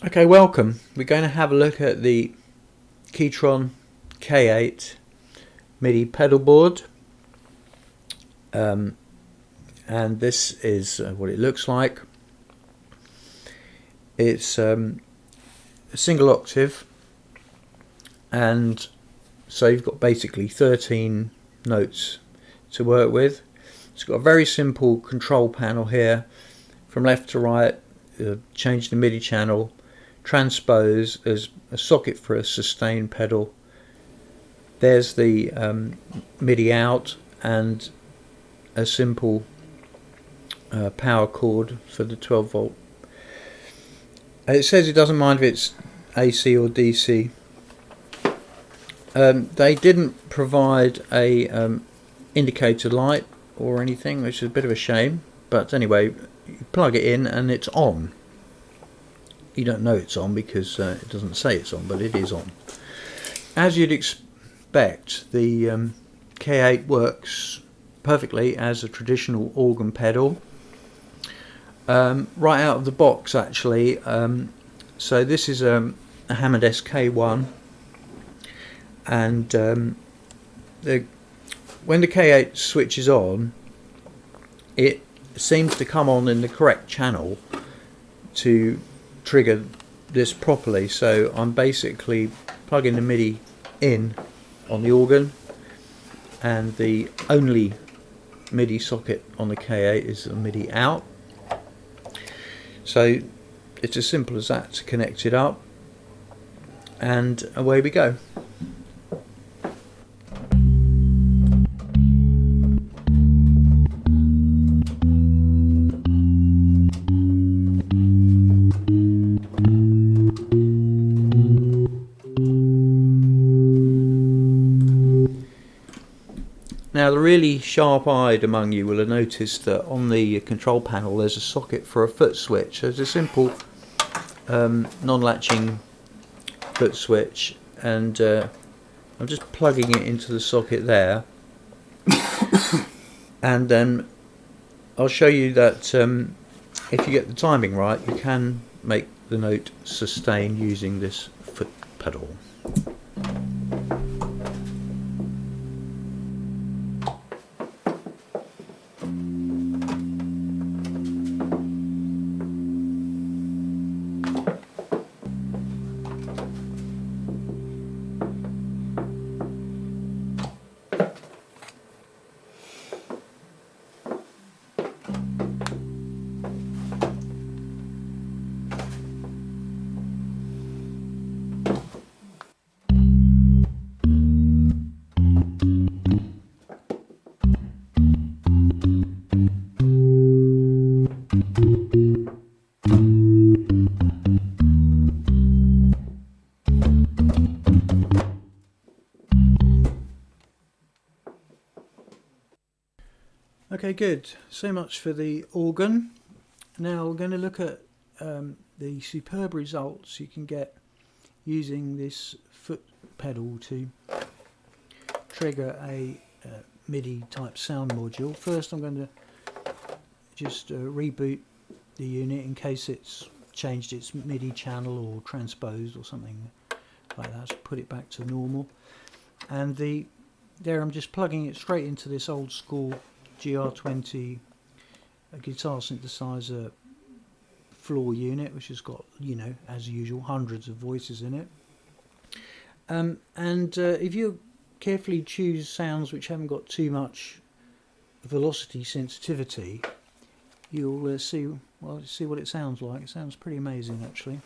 Okay, welcome. We're going to have a look at the Ketron K8 MIDI pedal board, and this is what it looks like. It's a single octave, and so you've got basically 13 notes to work with. It's got a very simple control panel here, from left to right. Change the MIDI channel, transpose as a socket for a sustain pedal. There's the MIDI out and a simple power cord for the 12 volt. It says it doesn't mind if it's AC or DC. They didn't provide a indicator light or anything, which is a bit of a shame, but anyway, you plug it in and it's on. You don't know it's on because it doesn't say it's on, but it is on. As you'd expect, the K8 works perfectly as a traditional organ pedal, right out of the box actually. So this is a Hammond SK1, and when the K8 switches on, it seems to come on in the correct channel to trigger this properly. So I'm basically plugging the MIDI in on the organ, and the only MIDI socket on the K8 is the MIDI out. So it's as simple as that to connect it up, and away we go. Now, the really sharp-eyed among you will have noticed that on the control panel there's a socket for a foot switch. There's a simple non-latching foot switch, and I'm just plugging it into the socket there. And then I'll show you that if you get the timing right, you can make the note sustain using this foot pedal. Okay, good. So much for the organ. Now we're going to look at the superb results you can get using this foot pedal to trigger a MIDI type sound module. First I'm going to just reboot the unit in case it's changed its MIDI channel or transposed or something like that, so put it back to normal. And there I'm just plugging it straight into this old school GR20 guitar synthesizer floor unit, which has got, you know, as usual, hundreds of voices in it. If you carefully choose sounds which haven't got too much velocity sensitivity, you'll see what it sounds like. It sounds pretty amazing actually.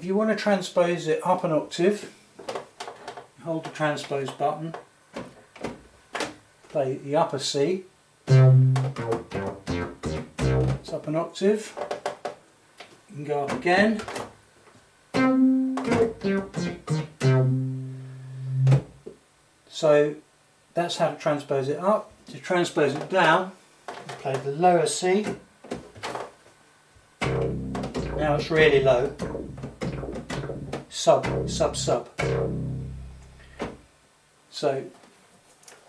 you want to transpose it up an octave, hold the transpose button, play the upper C, it's up an octave, you can go up again, so that's how to transpose it up. To transpose it down, you play the lower C, now it's really low, sub. So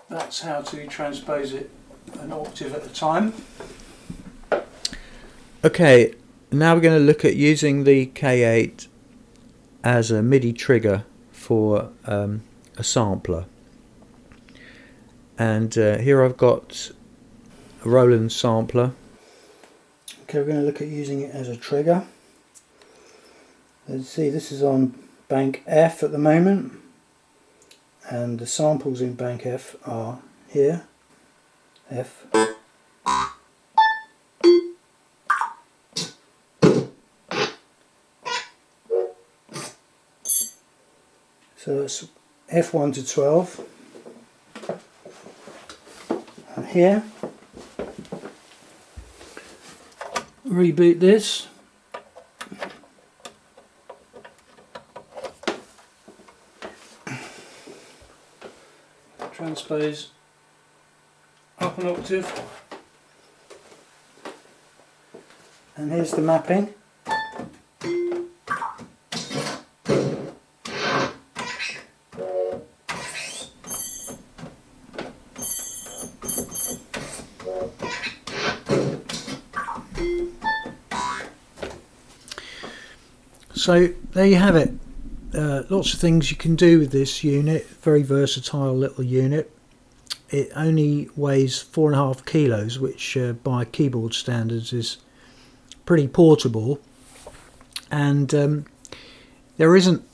that's how to transpose it an octave at a time. Okay, now we're going to look at using the K8 as a MIDI trigger for a sampler. And here I've got a Roland sampler. Okay, we're going to look at using it as a trigger. Let's see, this is on bank F at the moment, and the samples in bank F are here, F, so it's F1 to 12, and here, reboot this, transpose up an octave, and here's the mapping. So there you have it. Lots of things you can do with this unit. Very versatile little unit. It only weighs 4.5 kilos, which by keyboard standards is pretty portable. And there isn't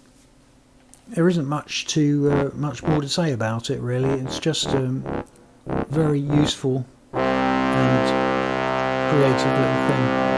much more to say about it really. It's just very useful and creative little thing.